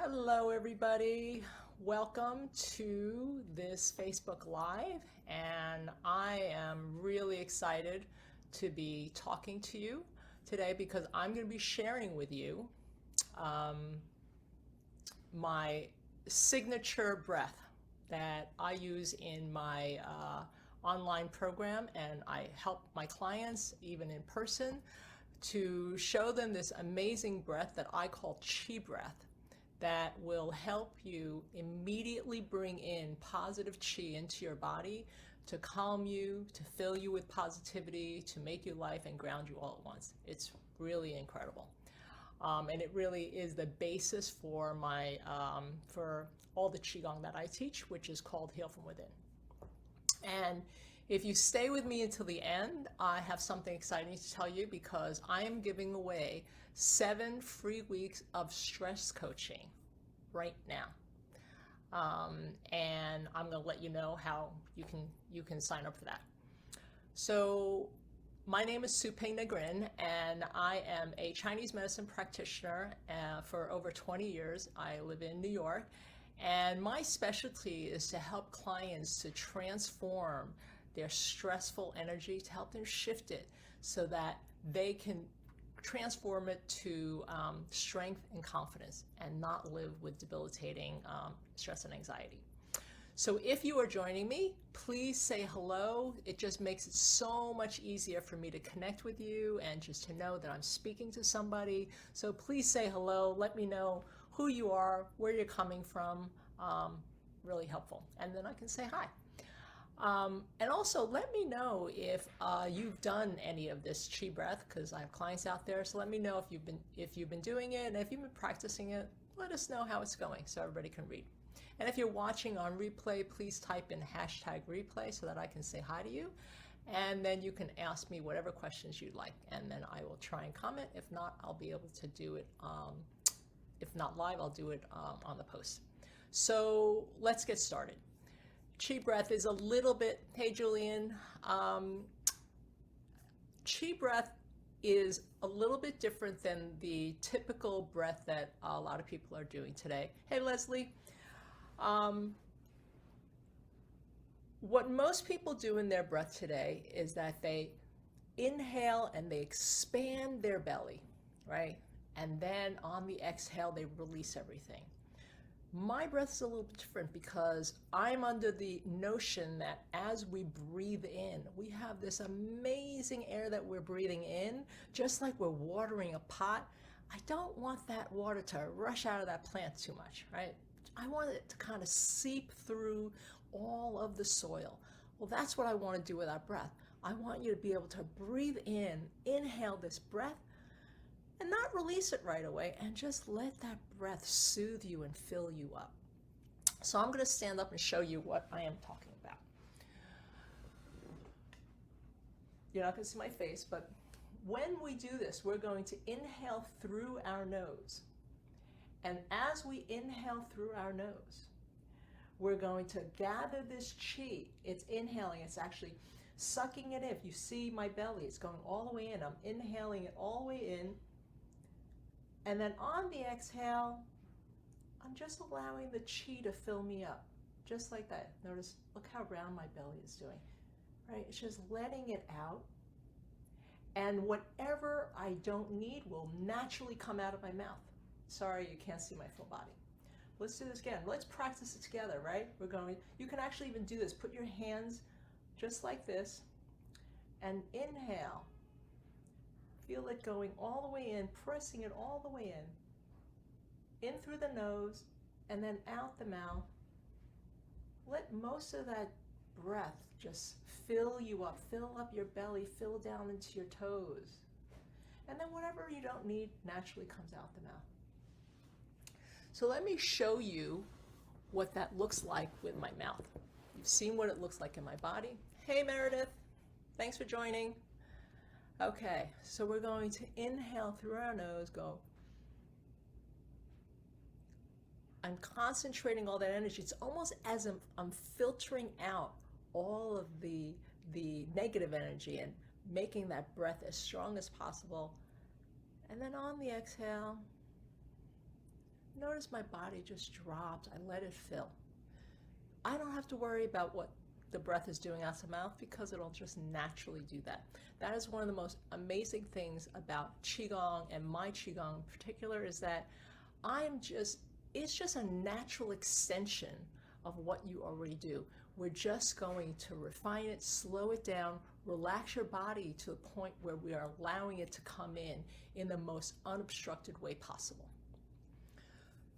Hello, everybody. Welcome to this Facebook Live, and I am really excited to be talking to you today because I'm going to be sharing with you um, my signature breath that I use in my online program, and I help my clients, even in person, to show them this amazing breath that I call chi breath that will help you immediately bring in positive chi into your body to calm you, to fill you with positivity, to make you life and ground you all at once. It's really incredible. And it really is the basis for for all the Qigong that I teach, which is called Heal from Within. And if you stay with me until the end, I have something exciting to tell you because I am giving away 7 free weeks of stress coaching right now. And I'm going to let you know how you can sign up for that. So my name is Supeng Nagrin, and I am a Chinese medicine practitioner for over 20 years. I live in New York, and my specialty is to help clients to transform their stressful energy, to help them shift it so that they can transform it to strength and confidence and not live with debilitating stress and anxiety. So if you are joining me, please say hello. It just makes it so much easier for me to connect with you and just to know that I'm speaking to somebody. So please say hello. Let me know who you are, where you're coming from. Really helpful. And then I can say hi. And also let me know if you've done any of this chi breath, because I have clients out there. So let me know if you've been doing it, and if you've been practicing it, let us know how it's going so everybody can read. And if you're watching on replay, please type in #replay so that I can say hi to you. And then you can ask me whatever questions you'd like, and then I will try and comment. If not, I'll be able to do it. If not live, I'll do it on the post. So let's get started. Chi breath is a little bit, hey Julian, chi breath is a little bit different than the typical breath that a lot of people are doing today. Hey Leslie. What most people do in their breath today is that they inhale and they expand their belly, right? And then on the exhale, they release everything. My breath is a little bit different because I'm under the notion that as we breathe in, we have this amazing air that we're breathing in, just like we're watering a pot. I don't want that water to rush out of that plant too much, right? I want it to kind of seep through all of the soil. Well, that's what I want to do with our breath. I want you to be able to breathe in, inhale this breath, and not release it right away, and just let that breath soothe you and fill you up. So I'm going to stand up and show you what I am talking about. You're not going to see my face, but when we do this, we're going to inhale through our nose. And as we inhale through our nose, we're going to gather this chi. It's inhaling, it's actually sucking it in. If you see my belly, it's going all the way in. I'm inhaling it all the way in. And then on the exhale, I'm just allowing the chi to fill me up, just like that. Notice, look how round my belly is doing, right? It's just letting it out. And whatever I don't need will naturally come out of my mouth. Sorry, you can't see my full body. Let's do this again. Let's practice it together, right? You can actually even do this. Put your hands just like this and inhale. Feel it going all the way in, pressing it all the way in through the nose, and then out the mouth. Let most of that breath just fill you up, fill up your belly, fill down into your toes. And then whatever you don't need naturally comes out the mouth. So let me show you what that looks like with my mouth. You've seen what it looks like in my body. Hey Meredith, thanks for joining. Okay, so we're going to inhale through our nose, go. I'm concentrating all that energy. It's almost as if I'm filtering out all of the negative energy and making that breath as strong as possible. And then on the exhale, Notice my body just drops. I let it fill. I don't have to worry about what the breath is doing out the mouth because it'll just naturally do that. That is one of the most amazing things about Qigong, and my Qigong in particular, is that it's just a natural extension of what you already do. We're just going to refine it, slow it down, relax your body to the point where we are allowing it to come in the most unobstructed way possible.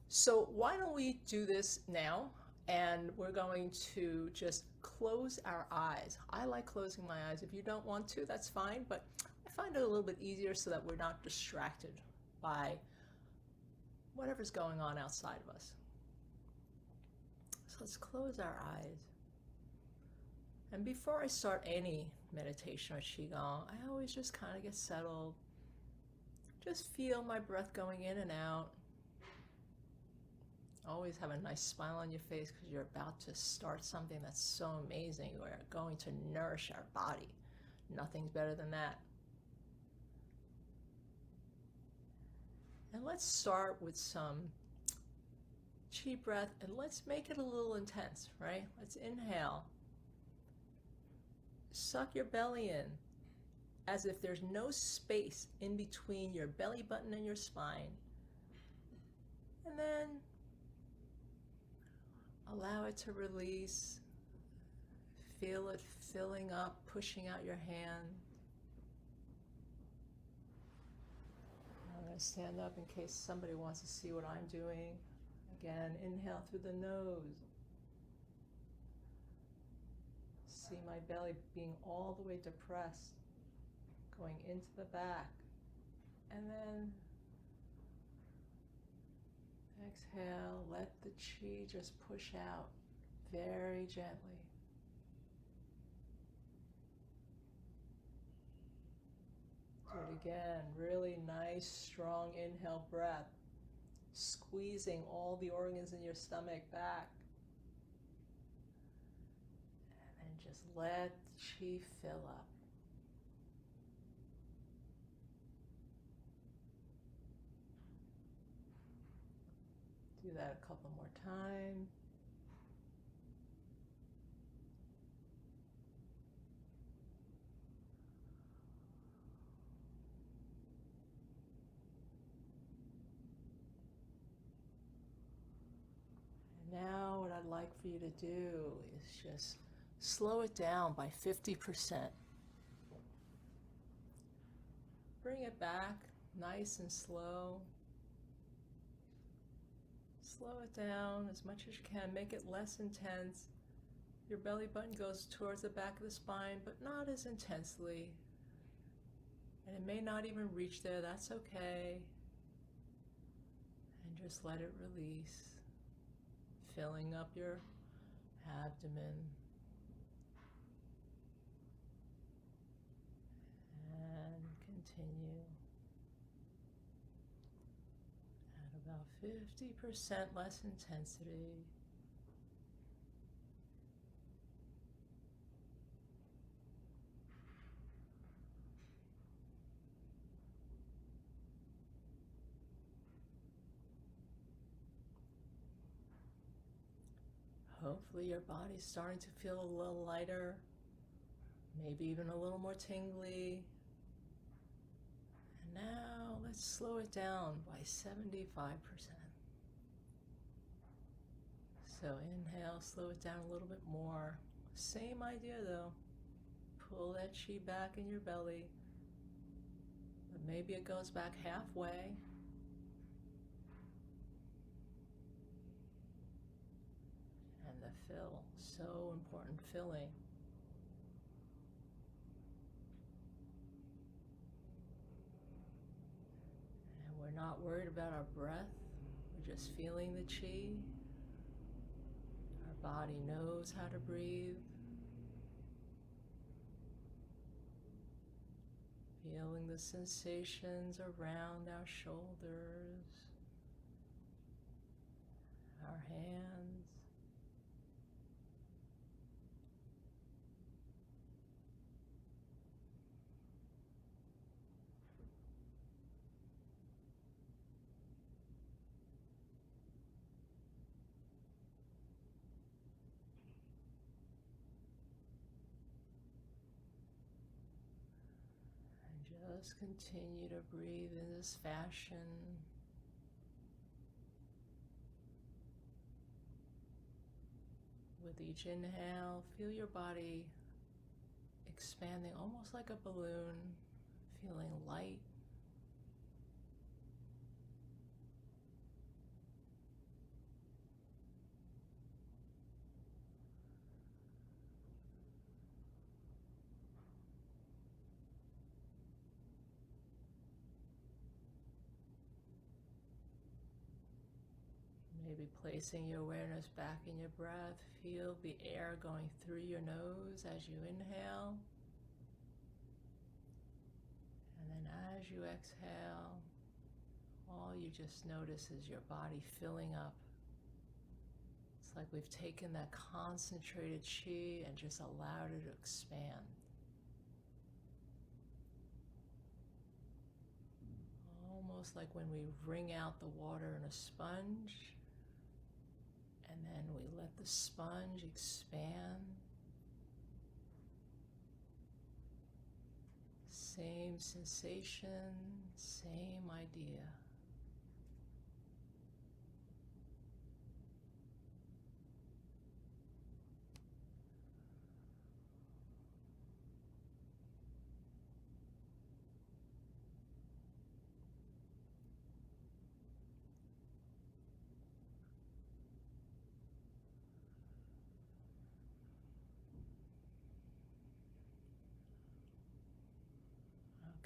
So why don't we do this now? And we're going to just close our eyes. I like closing my eyes. If you don't want to, that's fine, but I find it a little bit easier so that we're not distracted by whatever's going on outside of us. So let's close our eyes. And before I start any meditation or Qigong, I always just kind of get settled. Just feel my breath going in and out. Always have a nice smile on your face because you're about to start something that's so amazing. We're going to nourish our body. Nothing's better than that. And let's start with some Qi breath, and let's make it a little intense, right? Let's inhale. Suck your belly in as if there's no space in between your belly button and your spine. And then allow it to release. Feel it filling up, pushing out your hand. I'm going to stand up in case somebody wants to see what I'm doing. Again, inhale through the nose. See my belly being all the way depressed, going into the back. And then exhale, let the Qi just push out very gently. Do it again, really nice, strong inhale breath, squeezing all the organs in your stomach back. And then just let the Qi fill up. Do that a couple more times. And now what I'd like for you to do is just slow it down by 50%. Bring it back nice and slow. Slow it down as much as you can. Make it less intense. Your belly button goes towards the back of the spine, but not as intensely. And it may not even reach there. That's okay. And just let it release, filling up your abdomen. And continue. About 50% less intensity. Hopefully your body's starting to feel a little lighter, maybe even a little more tingly. And now let's slow it down by 75%. So inhale, slow it down a little bit more. Same idea though. Pull that Qi back in your belly, but maybe it goes back halfway. And the fill, so important, filling. And we're not worried about our breath. We're just feeling the Qi. Our body knows how to breathe. Feeling the sensations around our shoulders, our hands. Just continue to breathe in this fashion. With each inhale, feel your body expanding almost like a balloon, feeling light. Maybe placing your awareness back in your breath. Feel the air going through your nose as you inhale. And then as you exhale, all you just notice is your body filling up. It's like we've taken that concentrated chi and just allowed it to expand. Almost like when we wring out the water in a sponge, and then we let the sponge expand. Same sensation, same idea.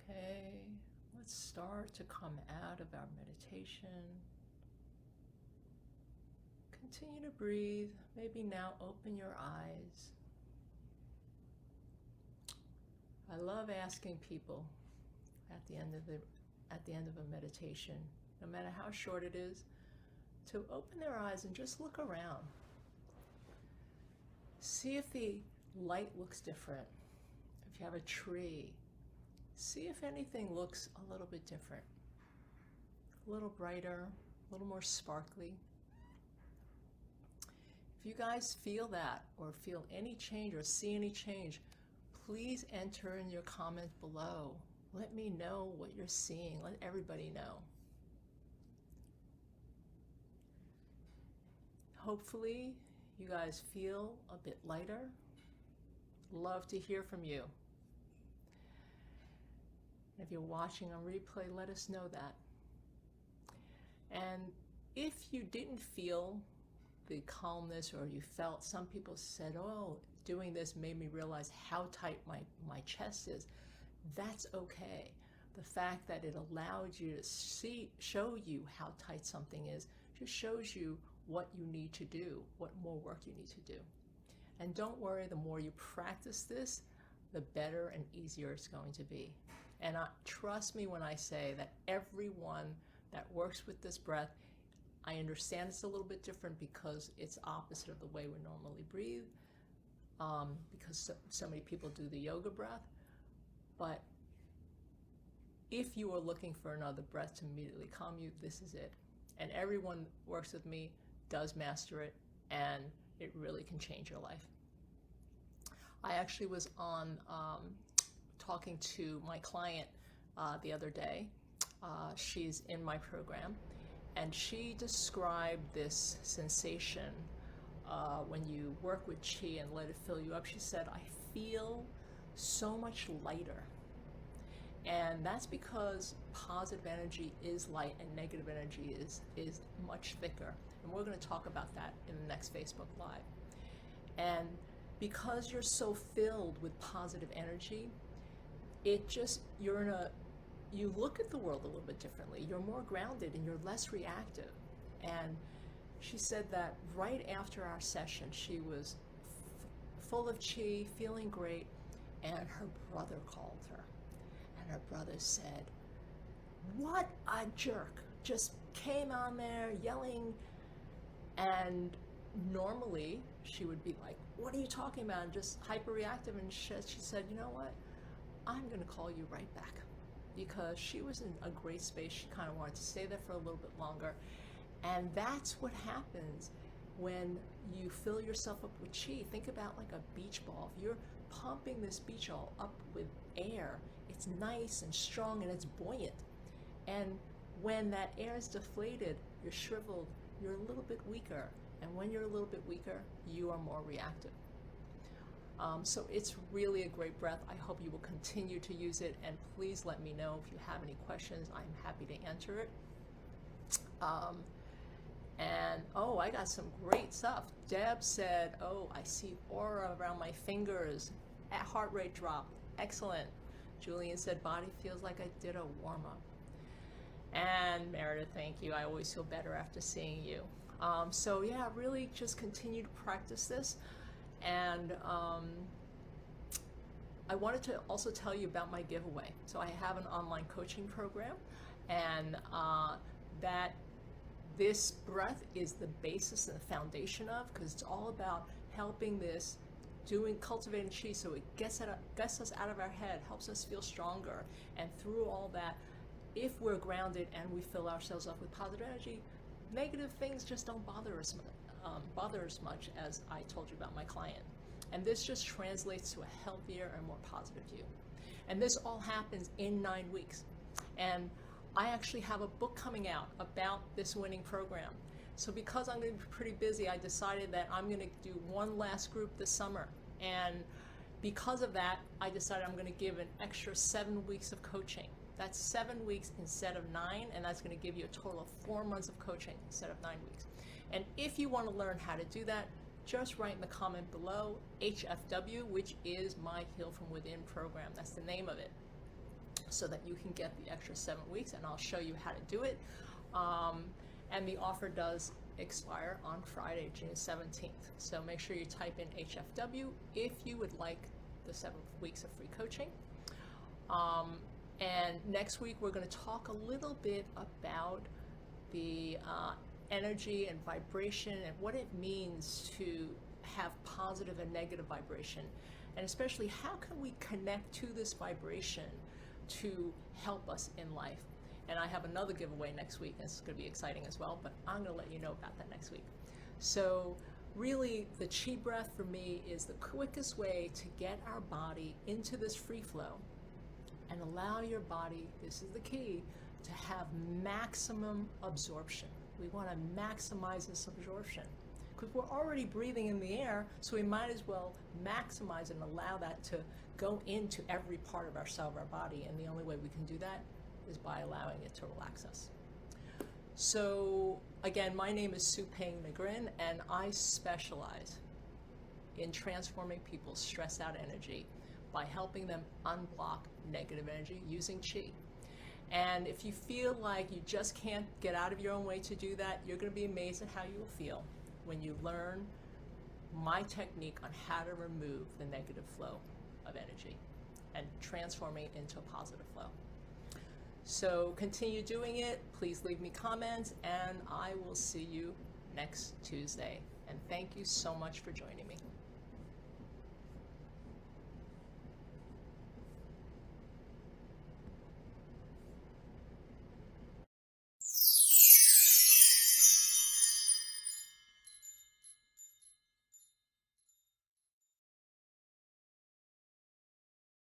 Okay, let's start to come out of our meditation. Continue to breathe. Maybe now open your eyes. I love asking people at the end of a meditation, no matter how short it is, to open their eyes and just look around. See if the light looks different. If you have a tree, see if anything looks a little bit different, a little brighter, a little more sparkly. If you guys feel that or feel any change or see any change, please enter in your comment below. Let me know what you're seeing. Let everybody know. Hopefully you guys feel a bit lighter. Love to hear from you. If you're watching on replay, let us know that. And if you didn't feel the calmness, or you felt, some people said, oh, doing this made me realize how tight my chest is, that's okay. The fact that it allowed you to show you how tight something is, just shows you what you need to do, what more work you need to do. And don't worry, the more you practice this, the better and easier it's going to be. And trust me when I say that everyone that works with this breath, I understand it's a little bit different because it's opposite of the way we normally breathe, because so many people do the yoga breath. But if you are looking for another breath to immediately calm you, this is it. And everyone who works with me does master it, and it really can change your life. I actually was on talking to my client the other day. She's in my program, and she described this sensation when you work with chi and let it fill you up. She said, I feel so much lighter. And that's because positive energy is light and negative energy is much thicker. And we're going to talk about that in the next Facebook Live. And because you're so filled with positive energy, it just, you look at the world a little bit differently. You're more grounded and you're less reactive. And she said that right after our session, she was full of chi, feeling great, and her brother called her. And her brother said, what a jerk, just came on there yelling. And normally she would be like, what are you talking about? And just hyper reactive. And she said, you know what? I'm going to call you right back. Because she was in a great space. She kind of wanted to stay there for a little bit longer. And that's what happens when you fill yourself up with chi. Think about like a beach ball. If you're pumping this beach ball up with air. It's nice and strong and it's buoyant. And when that air is deflated, you're shriveled, you're a little bit weaker. And when you're a little bit weaker, you are more reactive. So it's really a great breath. I hope you will continue to use it, and please let me know if you have any questions. I'm happy to answer it. And oh, I got some great stuff. Deb said, oh, I see aura around my fingers. Heart rate drop. Excellent. Julian said, body feels like I did a warm-up. And Meredith, thank you. I always feel better after seeing you. So yeah, really just continue to practice this. And I wanted to also tell you about my giveaway. So I have an online coaching program, and that this breath is the basis and the foundation of, because it's all about helping this, cultivating chi, so it gets us out of our head, helps us feel stronger. And through all that, if we're grounded and we fill ourselves up with positive energy, negative things just don't bother us much, as I told you about my client. And this just translates to a healthier and more positive you. And this all happens in 9 weeks. And I actually have a book coming out about this winning program. So because I'm going to be pretty busy, I decided that I'm going to do one last group this summer. And because of that, I decided I'm going to give an extra 7 weeks of coaching. That's 7 weeks instead of 9, and that's going to give you a total of 4 months of coaching instead of 9 weeks. And if you want to learn how to do that, just write in the comment below, HFW, which is my Heal From Within program. That's the name of it. So that you can get the extra 7 weeks, and I'll show you how to do it. And the offer does expire on Friday, June 17th. So make sure you type in HFW if you would like the 7 weeks of free coaching. And next week we're going to talk a little bit about the energy and vibration and what it means to have positive and negative vibration, and especially how can we connect to this vibration to help us in life. And I have another giveaway next week, and it's going to be exciting as well, but I'm going to let you know about that next week. So really, the chi breath for me is the quickest way to get our body into this free flow and allow your body, this is the key, to have maximum absorption. We want to maximize this absorption because we're already breathing in the air, so we might as well maximize and allow that to go into every part of our cell of our body, and the only way we can do that is by allowing it to relax us. So again, my name is Sue Payne McGrin, and I specialize in transforming people's stressed out energy by helping them unblock negative energy using chi. And if you feel like you just can't get out of your own way to do that, you're going to be amazed at how you will feel when you learn my technique on how to remove the negative flow of energy and transforming it into a positive flow. So continue doing it. Please leave me comments, and I will see you next Tuesday. And thank you so much for joining me.